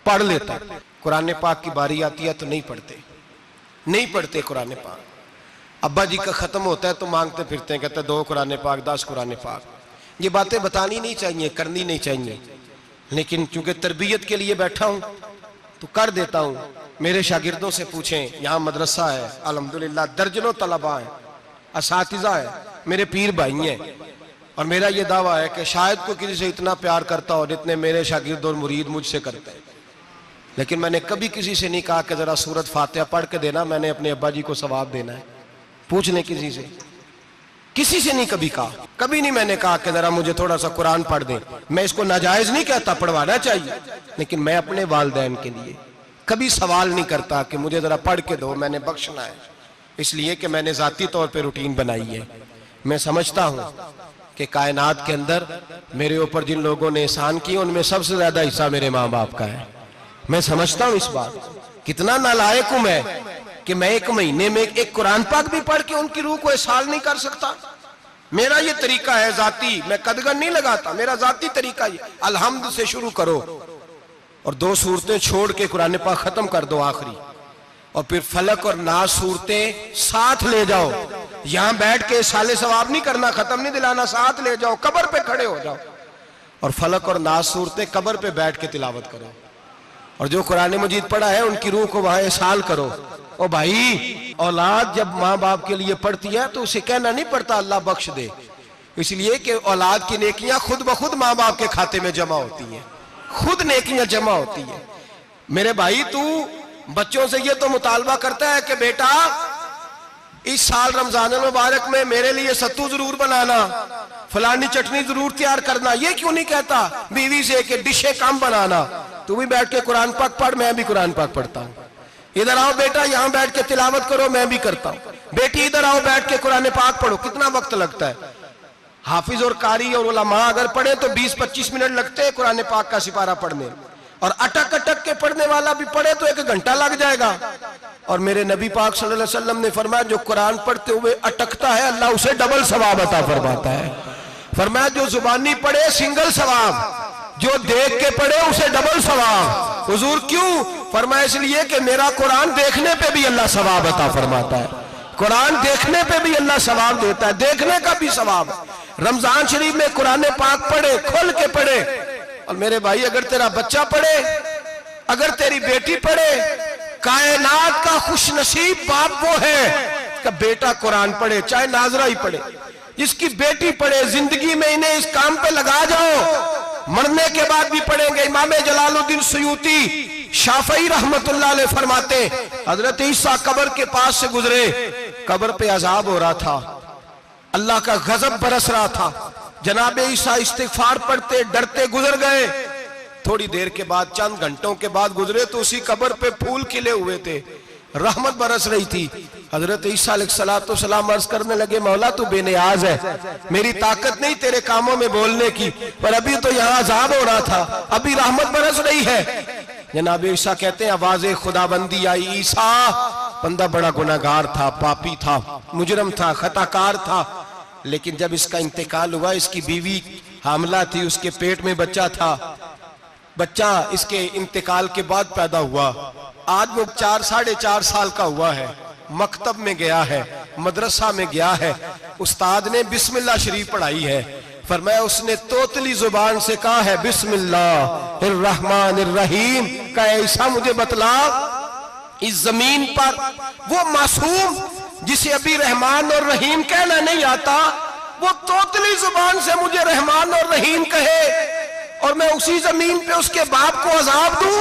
पढ़ लेता है। कुरान पाक की बारी आती है तो नहीं पढ़ते कुरान पाक। अब्बा जी का खत्म होता है तो मांगते फिरते हैं, कहते हैं 2 कुरान पाक, 10 कुरान पाक। ये बातें बतानी नहीं चाहिए, करनी नहीं चाहिए, लेकिन चूंकि तरबियत के लिए बैठा हूं तो कर देता हूं। मेरे शागिर्दों से पूछें, यहाँ मदरसा है अल्हम्दुलिल्लाह, दर्जनों तलबा है, असातिज़ा है, मेरे पीर भाई हैं, और मेरा ये दावा है कि शायद कोई किसी से इतना प्यार करता हो जितने मेरे शागिर्द और मुरीद मुझसे करते हैं। लेकिन मैंने कभी किसी से नहीं कहा कि जरा सूरत फातिहा पढ़ के देना, मैंने अपने अब्बा जी को सवाब देना है। पूछ लें किसी से नहीं कभी कहा, कभी नहीं मैंने कहा कि जरा मुझे थोड़ा सा कुरान पढ़ दें। मैं इसको नाजायज नहीं कहता, पढ़वाना चाहिए, लेकिन मैं अपने वालिदैन के लिए कभी सवाल नहीं करता कि मुझे जरा पढ़ के दो, मैंने बख्शना है, इसलिए कि मैंने जाती तौर पे रूटीन बनाई है। मैं समझता हूं कि कायनात के अंदर मेरे ऊपर जिन लोगों ने एहसान किए उनमें सबसे ज्यादा हिस्सा मेरे माँ बाप का है। मैं समझता हूं इस बात। कितना नालायक हूं मैं कि मैं 1 महीने में एक कुरान पाक भी पढ़ के उनकी रूह को एहसास नहीं कर सकता। मेरा ये तरीका है जाती, मैं कदगन नहीं लगाता, मेरा जाती तरीका ये, अलहम्द से शुरू करो और 2 सूरतें छोड़ के कुरान पाक खत्म कर दो आखिरी, और फिर फलक और नास सूरतें साथ ले जाओ। यहां बैठ के साले सवाब नहीं करना, खत्म नहीं दिलाना, साथ ले जाओ, कब्र पे खड़े हो जाओ और फलक और नास सूरतें कब्र पे बैठ के तिलावत करो, और जो कुरान मजीद पढ़ा है उनकी रूह को वहां एहसास करो। ओ भाई, औलाद जब माँ बाप के लिए पढ़ती है तो उसे कहना नहीं पड़ता अल्लाह बख्श दे, इसलिए कि औलाद की नेकियां खुद ब खुद माँ बाप के खाते में जमा होती हैं, खुद नेकियां जमा होती हैं। मेरे भाई, तू बच्चों से ये तो मुतालबा करता है कि बेटा इस साल रमजान मुबारक में मेरे लिए सत्तू जरूर बनाना, फलानी चटनी जरूर तैयार करना, ये क्यों नहीं कहता बीवी से कि डिशे कम बनाना? तू भी बैठ के कुरान पाक पढ़, मैं भी कुरान पाक पढ़ता हूँ। इधर आओ बेटा, यहाँ बैठ के तिलावत करो, मैं भी करता हूँ। बेटी इधर आओ, बैठ के कुरान पाक पढ़ो। कितना वक्त लगता है? हाफिज और कारी और उलमा अगर पढ़े तो 20-25 मिनट लगते हैं कुरान पाक का सिपारा पढ़ने, और अटक अटक के पढ़ने वाला भी पढ़े तो 1 घंटा लग जाएगा। और मेरे नबी पाक सल्लल्लाहु अलैहि वसल्लम ने फरमाया जो कुरान पढ़ते हुए अटकता है अल्लाह उसे डबल सवाब अता फरमाता है। फरमाया जो जुबानी पढ़े सिंगल सवाब, जो देख के पढ़े उसे डबल सवाब। हुजूर क्यों? फरमाया इसलिए कि मेरा कुरान देखने पे भी अल्लाह सवाब अता फरमाता है, कुरान देखने पे भी अल्लाह सवाब देता है, देखने का भी सवाब। रमजान शरीफ में कुरान पाक पढ़े, खोल के पढ़े। और मेरे भाई, अगर तेरा बच्चा पढ़े, अगर तेरी बेटी पढ़े, कायनात का खुशनसीब बाप वो है कि बेटा कुरान पढ़े, चाहे नाजरा ही पढ़े, जिसकी बेटी पढ़े। जिंदगी में इन्हें इस काम पे लगा जाओ, मरने के बाद भी पढ़ेंगे। इमाम जलालुद्दीन सुयूती शाफई रहमतुल्लाह अलैह फरमाते, हजरत ईसा कब्र के पास से गुजरे, कब्र पे अजाब हो रहा था, अल्लाह का गजब बरस रहा था। जनाब ईसा इस्तिगफार पढ़ते डरते गुजर गए। थोड़ी देर के बाद, चंद घंटों के बाद गुजरे तो उसी कब्र पे फूल खिले हुए थे, रहमत बरस रही थी। हजरत ईसा अलैहिस्सलाम अर्ज करने लगे, मौला तू बेनियाज है, मेरी ताकत नहीं तेरे कामों में बोलने की, पर अभी तो यहाँ अजाब हो रहा था, अभी रहमत बरस रही है। जनाब ईसा कहते हैं आवाज़े खुदाबंदी आई, ईसा बंदा बड़ा गुनाहगार था, पापी था, मुजरम था, खताकार था, लेकिन जब इसका इंतकाल हुआ, इसकी बीवी हामला थी, उसके पेट में बच्चा था, बच्चा इसके इंतकाल के बाद पैदा हुआ। आज वो 4-4.5 साल का हुआ है, मकतब में गया है, मदरसा में गया है, उस्ताद ने बिस्मिल्लाह शरीफ पढ़ाई है। फरमाया उसने तोतली जुबान से कहा है बिस्मिल्लाहिर्रहमानिर्रहीम का, ऐसा मुझे बतला इस जमीन पर वो मासूम जिसे अभी रहमान और रहीम कहना नहीं आता, वो तोतली जुबान से मुझे रहमान और रहीम कहे और मैं उसी जमीन पे उसके बाप को अजाब दूं?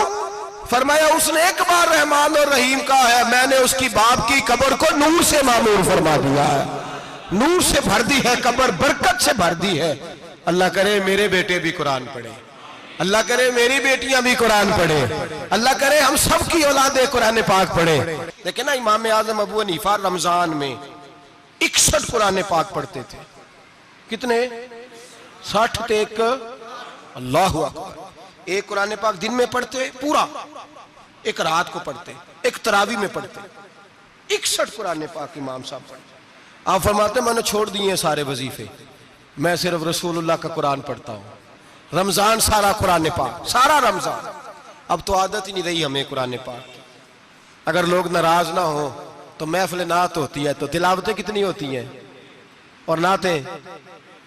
फरमाया उसने एक बार रहमान और रहीम कहा है, मैंने उसकी बाप की कब्र को नूर से मामूर फरमा दिया है, नूर से भर दी है कब्र, बरकत से भर दी है। अल्लाह करे मेरे बेटे भी कुरान पढ़े, अल्लाह करे मेरी बेटियां भी कुरान पढ़े, अल्लाह करे हम सब की औलादे कुरान पाक पढ़े। देखिए ना, इमाम आजम अबू हनीफा रमजान में 61 कुरान पाक पढ़ते थे। कितने? 60 थे एक। अल्लाह अकबर। एक कुरान पाक दिन में पढ़ते पूरा, एक रात को पढ़ते, एक तरावी में पढ़ते। 61 कुरान पाक इमाम साहब पढ़ते। आप फरमाते मैंने छोड़ दिए सारे वजीफे, मैं सिर्फ रसूलुल्लाह का कुरान पढ़ता हूं। रमजान सारा कुरान पाक, सारा रमजान। अब तो आदत ही नहीं रही हमें कुरान पाक। अगर लोग नाराज ना हो तो महफिल नात होती है तो तिलावतें कितनी होती हैं, और नातें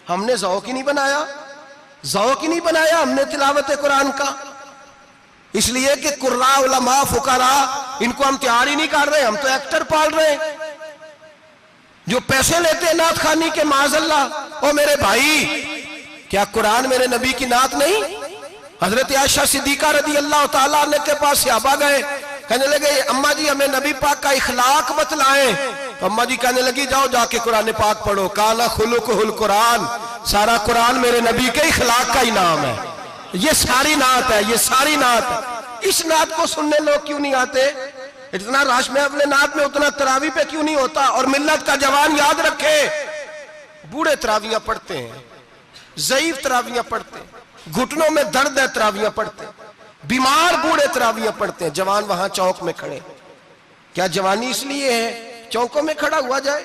हमने ज़ौक़ ही नहीं बनाया, ज़ौक़ ही नहीं बनाया हमने तिलावत कुरान का। इसलिए कि कुर्रा उलमा फुकरा इनको हम तैयार ही नहीं कर रहे, हम तो एक्टर पाल रहे हैं जो पैसे लेते हैं नात खानी के। माज़अल्लाह। ओ मेरे भाई, क्या कुरान मेरे नबी की नात नहीं? हजरत आयशा सिद्दीका रज़ी अल्लाह तआला अन्हा के पास सहाबा गए, कहने लगे अम्मा जी हमें नबी पाक का इखलाक बतलाएं। तो अम्मा जी कहने लगी जाओ जाके कुरान पाक पढ़ो, काना खुलुकुहुल कुरान, सारा कुरान मेरे नबी के इखलाक का ही नाम है। ये सारी नात है, ये सारी नात है। इस नात को सुनने लोग क्यों नहीं आते? इतना राश में अपने नात में उतना तरावी पे क्यों नहीं होता? और मिल्लत का जवान याद रखे, बूढ़े तरावियां पढ़ते हैं, ज़ईफ तरावियां पढ़ते हैं, घुटनों में दर्द है तरावियां पढ़ते हैं, बीमार बूढ़े तरावियां पढ़ते हैं, जवान वहां चौक में खड़े। क्या जवानी इसलिए है चौकों में खड़ा हुआ जाए?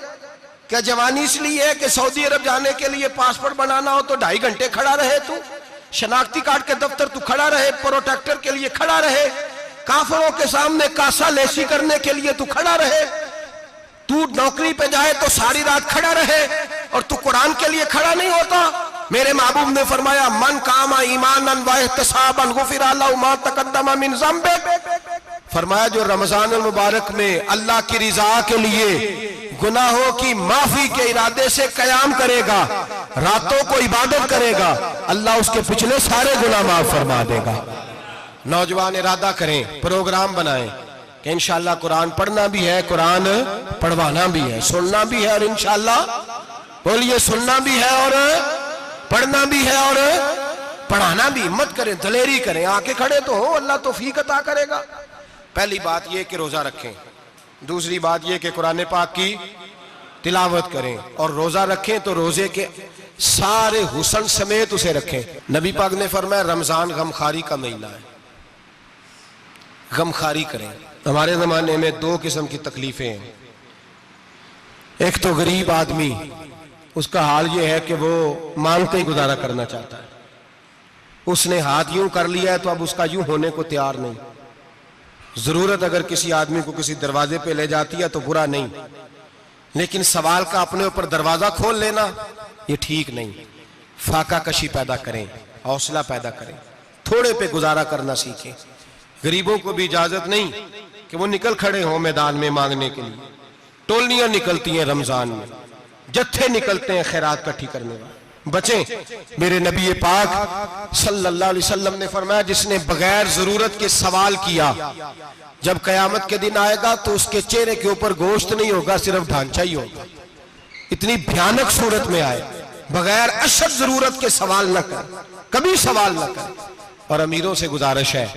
क्या जवानी इसलिए है कि सऊदी अरब जाने के लिए पासपोर्ट बनाना हो तो 2.5 घंटे खड़ा रहे तू, शनाख्ती कार्ड के दफ्तर तू खड़ा रहे, प्रोटेक्टर के लिए खड़ा रहे, काफरों के सामने कासा लेसी करने के लिए तू खड़ा रहे, तू नौकरी पे जाए तो सारी रात खड़ा रहे, और तू कुरान के लिए खड़ा नहीं होता? मेरे महबूब ने फरमाया मन कामा ईमानन व इहतिसाबन गुफिरा लहु मा तक़द्दम मिन ज़ंबि। फरमाया जो रमजान मुबारक में अल्लाह की रिजा के लिए गुनाहों की माफी के इरादे से कयाम करेगा, रातों को इबादत करेगा, अल्लाह उसके पिछले सारे गुनाह माफ फरमा देगा। नौजवान इरादा करें, प्रोग्राम बनाएं कि इंशाअल्लाह कुरान पढ़ना भी है, कुरान पढ़वाना भी है, सुनना भी है, और इंशाअल्लाह बोलिए सुनना भी है और पढ़ना भी है और पढ़ाना भी। हिम्मत करें, दलेरी करें, आके खड़े तो हो, अल्लाह तौफीक अता करेगा। पहली बात यह कि रोजा रखें, दूसरी बात यह कि कुरान पाक की तिलावत करें, और रोजा रखें तो रोजे के सारे हुस्न समेत उसे रखें। नबी पाक ने फरमाया रमजान गमखारी का महीना है, गमखारी करें। हमारे जमाने में 2 किस्म की तकलीफें हैं। एक तो गरीब आदमी, उसका हाल यह है कि वो मांगते ही गुजारा करना चाहता है, उसने हाथ यूं कर लिया है तो अब उसका यूं होने को तैयार नहीं। जरूरत अगर किसी आदमी को किसी दरवाजे पे ले जाती है तो बुरा नहीं, लेकिन सवाल का अपने ऊपर दरवाजा खोल लेना ये ठीक नहीं। फाका कशी पैदा करें, हौसला पैदा करें, थोड़े पे गुजारा करना सीखें। गरीबों को भी इजाजत नहीं कि वो निकल खड़े हों मैदान में मांगने के लिए। टोलियां निकलती हैं रमजान में, जत्थे निकलते हैं खैरात इकट्ठी करने वाले। बचें। मेरे नबी पाक सल्लल्लाहु अलैहि वसल्लम ने फरमाया जिसने बगैर जरूरत के सवाल किया, जब कयामत के दिन आएगा तो उसके चेहरे के ऊपर गोश्त नहीं होगा, सिर्फ ढांचा ही होगा। इतनी भयानक सूरत में आए, बगैर अशद जरूरत के सवाल न कर, कभी सवाल न कर। और अमीरों से गुजारिश है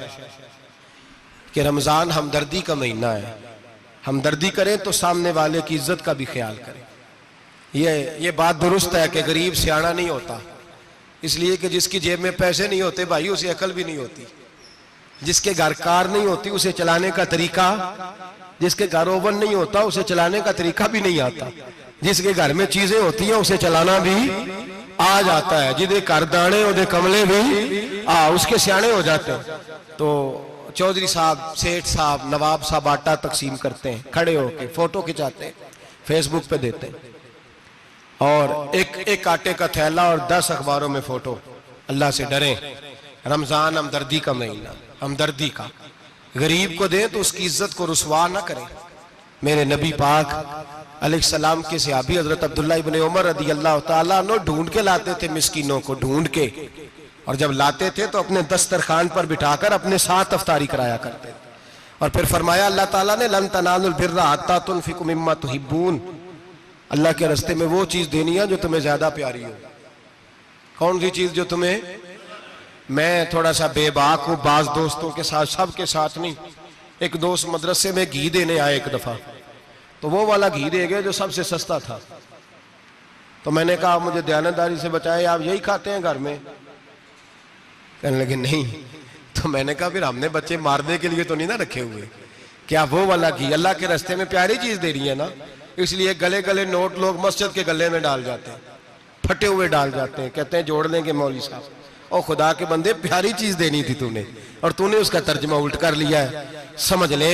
कि रमजान हमदर्दी का महीना है, हमदर्दी करें तो सामने वाले की इज्जत का भी ख्याल करें। ये बात दुरुस्त है कि गरीब सियाना नहीं होता, इसलिए कि जिसकी जेब में पैसे नहीं होते भाई उसे अकल भी नहीं होती। जिसके घर कार नहीं होती उसे चलाने का तरीका, जिसके घर ओवन नहीं होता उसे चलाने का तरीका भी नहीं आता। जिसके घर में चीजें होती हैं उसे चलाना भी आ जाता है। जिदे घर दाने ओदे कमले भी उसके सियाने हो जाते हैं। तो चौधरी साहब, सेठ साहब, नवाब साहब आटा तकसीम करते हैं, खड़े होके फोटो खिंचाते हैं, फेसबुक पे देते हैं, और एक आटे का थैला और 10 अखबारों में फोटो। अल्लाह से डरें। रमजान हमदर्दी का महीना, हमदर्दी का। गरीब को दें तो उसकी इज्जत को रुसवा ना करें, मेरे नबी पाक अलैहिस्सलाम के सहाबी हजरत अब्दुल्ला इब्ने उमर रदी अल्लाह ताला अन्हु ढूंढ के लाते थे मिस्कीनों को, ढूंढ के, और जब लाते थे तो अपने दस्तरखान पर बिठाकर अपने साथ अफ्तारी कराया करते थे। और फिर फरमाया अल्लाह ताला ने लन तनालुल बिर्रा हत्ता तुनफिकु मिम्मा तुहिब्बून, अल्लाह के रास्ते में वो चीज देनी है जो तुम्हें ज्यादा प्यारी हो। कौन सी चीज जो तुम्हें, मैं थोड़ा सा बेबाक हूं, बाज दोस्तों के साथ, सबके साथ नहीं। एक दोस्त मदरसे में घी देने आए एक दफा, तो वो वाला घी दे गए जो सबसे सस्ता था। तो मैंने कहा मुझे दयानतदारी से बचाए, आप यही खाते हैं घर में? कहने लगे नहीं। तो मैंने कहा फिर हमने बच्चे मारने के लिए तो नहीं ना रखे हुए, क्या वो वाला घी अल्लाह के रास्ते में प्यारी चीज दे रही है ना, इसलिए गले गले नोट लोग मस्जिद के गले में डाल जाते हैं, फटे हुए डाल जाते हैं, कहते हैं जोड़ लेंगे मौलवी साहब। और खुदा के बंदे प्यारी चीज देनी थी तूने, और तूने उसका तर्जमा उल्ट कर लिया है। समझ ले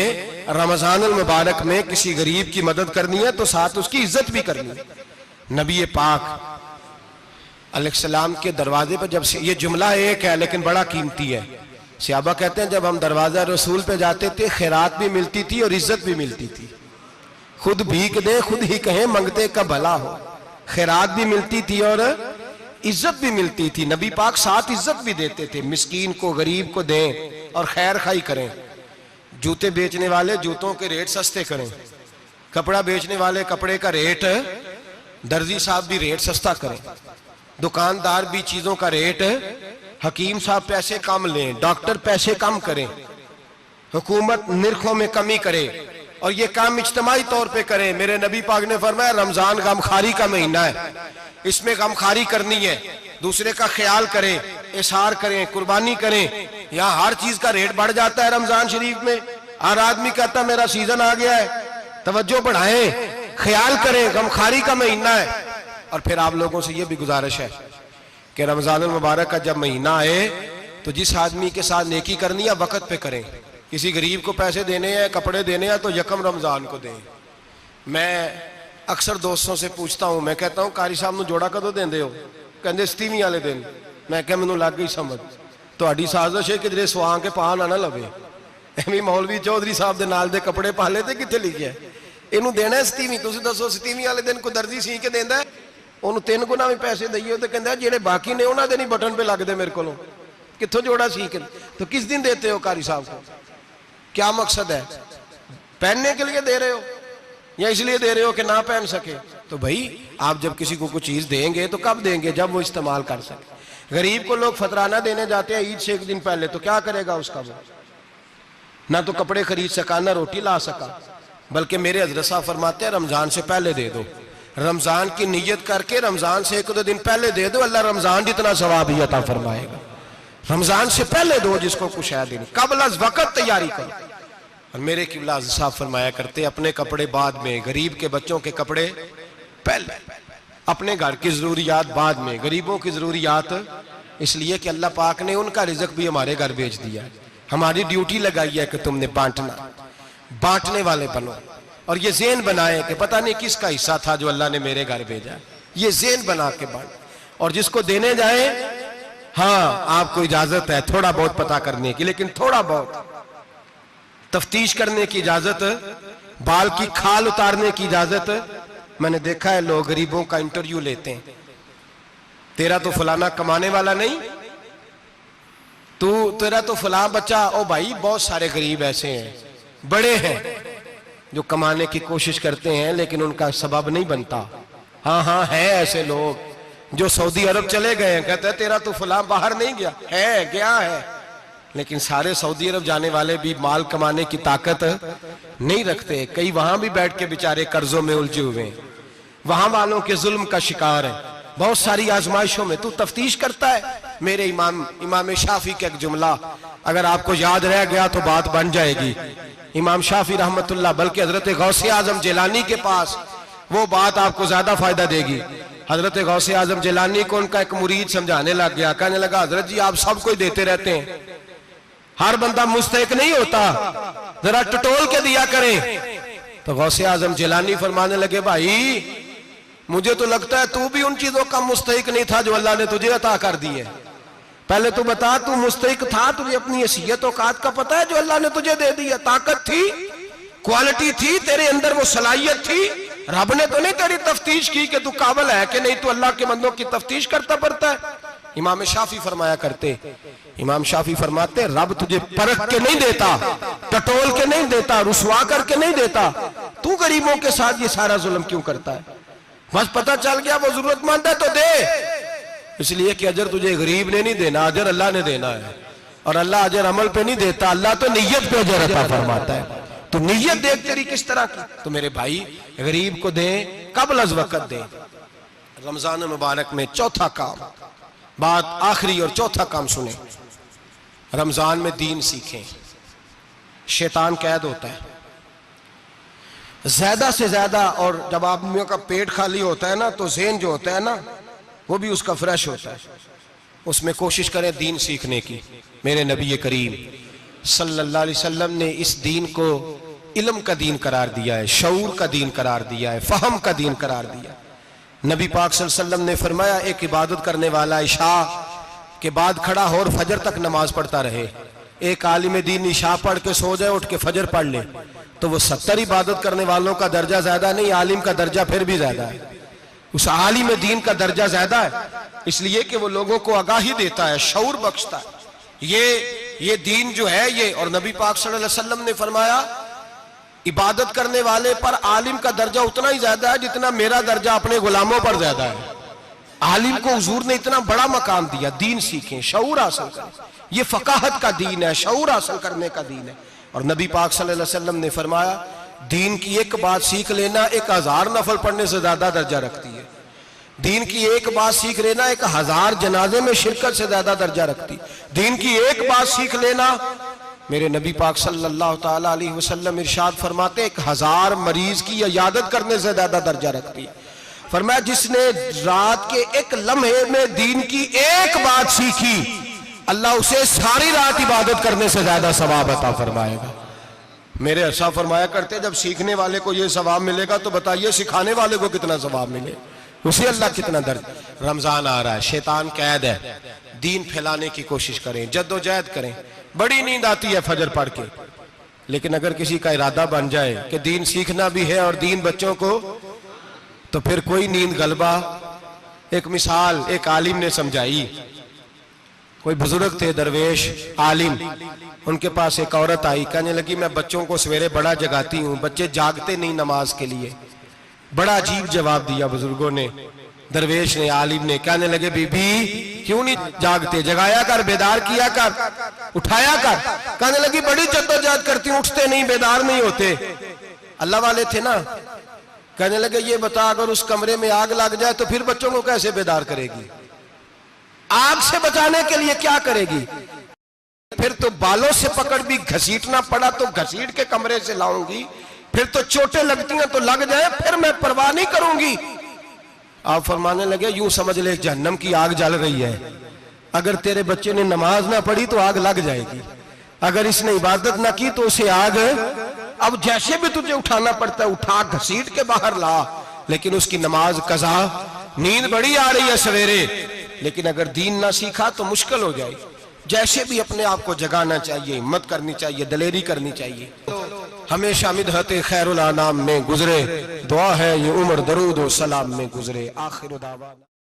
रमजानुल मुबारक में किसी गरीब की मदद करनी है तो साथ उसकी इज्जत भी करनी है। नबी पाक अलैहिस्सलाम के दरवाजे पर जब से, ये जुमला एक है लेकिन बड़ा कीमती है, सहाबा कहते हैं जब हम दरवाजा रसूल पे जाते थे खैरात भी मिलती थी और इज्जत भी मिलती थी। खुद भीख दे खुद ही कहें मंगते का भला हो, खैरात भी मिलती थी और इज्जत भी मिलती थी। नबी पाक साथ इज्जत भी देते थे, मिस्कीन को गरीब को दें और खैर खाई करें। जूते बेचने वाले जूतों के रेट सस्ते करें, कपड़ा बेचने वाले कपड़े का रेट, दर्जी साहब भी रेट सस्ता करें, दुकानदार भी चीजों का रेट, हकीम साहब पैसे कम लें, डॉक्टर पैसे कम करें, हुकूमत निर्खों में कमी करे, और ये काम इज्तिमाई तौर पे करें। मेरे नबी पाक ने फरमाया रमजान गमखारी का महीना है, इसमें गमखारी करनी है, दूसरे का ख्याल करें, इशार करें, कुर्बानी करें। यहाँ हर चीज का रेट बढ़ जाता है रमजान शरीफ में। हर आदमी कहता मेरा सीजन आ गया है, तवज्जो बढ़ाएं, ख्याल करें, गमखारी का महीना है। और फिर आप लोगों से ये भी गुजारिश है कि रमजानुल मुबारक का जब महीना आए तो जिस आदमी के साथ नेकी करनी है वक्त पे करें। किसी गरीब को पैसे देने हैं, कपड़े देने हैं तो यकम रमजान को दें। मैं अक्सर दोस्तों से पूछता हूं, मैं कहता हूं कारी साहब नूं जोड़ा कदों देंदे हो? कहंदे 27वीं वाले दिन। मैं क्या मैनूं लग गई समझ, तुहाडी साजिश है किधरे सवा के पा ना लवे। एवं मौलवी चौधरी साहब दे नाल दे कपड़े पा ले, कित्थे लिखिया इनू देना 27वीं? तुसीं दसो 27वीं वाले दिन को दर्जी सी के देंदा, ਉਹਨੂੰ 3 गुना भी पैसे दईए तो कहता जेडे बाकी ने उन्होंने नहीं बटन पे लगते मेरे को, कितों जोड़ा सीख। तो किस दिन देते हो कारी साहब को? क्या मकसद है? पहनने के लिए दे रहे हो या इसलिए दे रहे हो कि ना पहन सके? तो भाई आप जब किसी को कुछ चीज देंगे तो कब देंगे? जब वो इस्तेमाल कर सके। गरीब को लोग फतराना देने जाते हैं ईद से एक दिन पहले, तो क्या करेगा उसका? वो ना तो कपड़े खरीद सका ना रोटी ला सका। बल्कि मेरे हजरत साहब फरमाते हैं रमजान से पहले दे दो, रमजान की नियत करके रमजान से 1-2 दिन पहले दे दो, अल्लाह रमजान जितना सवाब ही अता फरमाएगा। रमजान से पहले दो जिसको कुछ है दिन, कबल अज वक्त तैयारी करो। और मेरे किबला साहब फरमाया करते अपने कपड़े बाद में, गरीब के बच्चों के कपड़े पहले, अपने घर की जरूरियात बाद में, गरीबों की जरूरियात इसलिए कि अल्लाह पाक ने उनका रिजक भी हमारे घर भेज दिया। हमारी ड्यूटी लगाई है कि तुमने बांटना, बांटने वाले बनो। और ये ज़हन बनाए कि पता नहीं किसका हिस्सा था जो अल्लाह ने मेरे घर भेजा, ये ज़हन बना के बांट। और जिसको देने जाए, हाँ आपको इजाजत है थोड़ा बहुत पता करने की, लेकिन थोड़ा बहुत तफ्तीश करने की इजाजत, बाल की खाल उतारने की इजाजत। मैंने देखा है लोग गरीबों का इंटरव्यू लेते हैं, तेरा तो फलाना कमाने वाला नहीं, तू तेरा तो फला बच्चा। ओ भाई बहुत सारे गरीब ऐसे हैं, बड़े हैं जो कमाने की कोशिश करते हैं लेकिन उनका सबब नहीं बनता। हाँ हाँ है ऐसे लोग जो सऊदी अरब चले गए हैं, कहते हैं तेरा तो फला बाहर नहीं गया, है गया है, लेकिन सारे सऊदी अरब जाने वाले भी माल कमाने की ताकत नहीं रखते। कई वहां भी बैठ के बेचारे कर्जों में उलझे हुए हैं, वहां वालों के जुल्म का शिकार है। बहुत सारी आजमाइशों में तू तफ्तीश करता है। मेरे इमाम शाफी का एक जुमला अगर आपको याद रह गया तो बात बन जाएगी। इमाम शाफी रहमतुल्लाह, बल्कि हजरत गौसे आजम जिलानी के पास वो बात आपको ज्यादा फायदा देगी। हजरत गौसे आजम जिलानी को उनका एक मुरीद समझाने लग गया, कहने लगा हजरत जी आप सबको देते रहते हैं, हर बंदा मुस्तहिक नहीं होता, जरा टटोल के दिया करें। तो गौसे आजम जिलानी फरमाने लगे भाई मुझे तो लगता है तू भी उन चीजों का मुस्तहिक नहीं था जो अल्लाह ने तुझे अता कर दी है। पहले तू बता तू मुस्तहिक था, तुझे अपनी हैसियत औकात का पता है जो अल्लाह ने तुझे दे दी है? ताकत थी क्वालिटी थी तेरे अंदर, वो सलाहियत थी। रब ने तो नहीं तेरी तफ्तीश की कि तू काबिल है कि नहीं, तू अल्लाह के बंदों की तफ्तीश करता पड़ता है। इमाम शाफी फरमाया करते, इमाम शाफी फरमाते, रब तुझे परख के नहीं देता, टटोल के नहीं देता, रुसवा करके नहीं देता, तू गरीबों के साथ ये सारा जुल्म क्यों करता है? बस पता चल गया वो जरूरतमंद है तो दे, इसलिए कि अजर तुझे गरीब ने नहीं देना, अजर अल्लाह ने देना है। और अल्लाह अजर अमल पे नहीं देता, अल्लाह तो नियत पे अजर अता फरमाता है। तो नियत देख तेरी किस तरह की। तो मेरे भाई गरीब को दे, कबल अज वक़्त दे। रमजान मुबारक में चौथा काम, बात आखिरी और चौथा काम सुने, रमजान में दीन सीखें। शैतान कैद होता है ज्यादा से ज्यादा, और जब आदमियों का पेट खाली होता है ना तो ज़हन जो होता है ना वो भी उसका फ्रेश होता है। उसमें कोशिश करें दीन सीखने की। मेरे नबी करीम सल्लल्लाहु अलैहि वसल्लम ने इस दीन को इल्म का दीन करार दिया है, शऊर का दीन करार दिया है, फहम का दीन करार दिया। नबी पाक सल्लल्लाहु अलैहि वसल्लम ने फरमाया, एक इबादत करने वाला इशा के बाद खड़ा हो और फजर तक नमाज पढ़ता रहे। एक आलिम दीन इशा पढ़ के सो जाए, उठ के फजर पढ़ ले, तो वो 70 इबादत करने वालों का दर्जा ज्यादा नहीं, आलिम का दर्जा फिर भी ज्यादा है। उस आलिम दीन का दर्जा ज्यादा है, इसलिए कि वो लोगों को आगाही देता है, शऊर बख्शता है। ये दीन जो है ये, और नबी पाक सल्लल्लाहु अलैहि वसल्लम ने फरमाया, इबादत करने वाले पर आलिम का दर्जा उतना ही ज्यादा है जितना मेरा दर्जा अपने गुलामों पर ज्यादा है। आलिम को हुजूर ने इतना बड़ा मकाम दिया। दीन सीखें, शऊर हासिल करें, ये फकाहत का दीन है, शऊर हासिल करने का दीन है। और नबी पाक सल्लल्लाहु अलैहि वसल्लम ने फरमाया, दीन की एक बात सीख लेना 1000 नफल पढ़ने से ज्यादा दर्जा रखती है। दीन की एक बात सीख लेना 1000 जनाजे में शिरकत से ज्यादा दर्जा रखती। दीन की एक बात सीख लेना, मेरे नबी पाक सल्लल्लाहु ताला अलैहि वसल्लम इरशाद फरमाते, 1000 मरीज की इयादत करने से ज्यादा दर्जा रखती है। फरमाया, जिसने रात के एक लम्हे में दीन की एक बात सीखी, अल्लाह उसे सारी रात इबादत करने से ज्यादा सवाब अता फरमाएगा। मेरे ऐसा फरमाया करते, जब सीखने वाले को यह सवाब मिलेगा तो बताइए सिखाने वाले को कितना सवाब मिले, उसे अल्लाह कितना दर्द। रमजान आ रहा है, शैतान कैद है, दीन फैलाने की कोशिश करें, जद्दोजहद करें। बड़ी नींद आती है फजर पढ़ के, लेकिन अगर किसी का इरादा बन जाए कि दीन सीखना भी है और दीन बच्चों को, तो फिर कोई नींद गलबा। एक मिसाल एक आलिम ने समझाई। कोई बुजुर्ग थे, दरवेश आलिम, उनके पास एक औरत आई, कहने लगी, मैं बच्चों को सवेरे बड़ा जगाती हूँ, बच्चे जागते नहीं नमाज के लिए। बड़ा अजीब जवाब दिया बुजुर्गों ने, दरवेश ने, आलिम ने। कहने लगे, बीबी क्यों नहीं जागते, जगाया कर, बेदार किया कर, उठाया कर। कहने लगी, बड़ी जद्दोजहद करती हूँ, उठते नहीं, बेदार नहीं होते। अल्लाह वाले थे ना। कहने लगे, ये बता, अगर उस कमरे में आग लग जाए तो फिर बच्चों को कैसे बेदार करेगी? आग से बचाने के लिए क्या करेगी? फिर तो बालों से पकड़ भी घसीटना पड़ा तो घसीट के कमरे से लाऊंगी, फिर तो चोटें लगती हैं तो लग जाए, फिर मैं परवाह नहीं करूंगी। आप फरमाने लगे, यूं समझ ले जहन्नम की आग जल रही है, अगर तेरे बच्चे ने नमाज ना पढ़ी तो आग लग जाएगी, अगर इसने इबादत ना की तो उसे आग, अब जैसे भी तुझे उठाना पड़ता है उठा घसीट के बाहर ला, लेकिन उसकी नमाज कज़ा। नींद बड़ी आ रही है सवेरे, लेकिन अगर दीन ना सीखा तो मुश्किल हो जाए। जैसे भी अपने आप को जगाना चाहिए, हिम्मत करनी चाहिए, दलेरी करनी चाहिए। हमेशा मिदहते खैरुल अनाम में गुजरे, दुआ है ये उम्र दरूद व सलाम में गुजरे। आखिर दावा।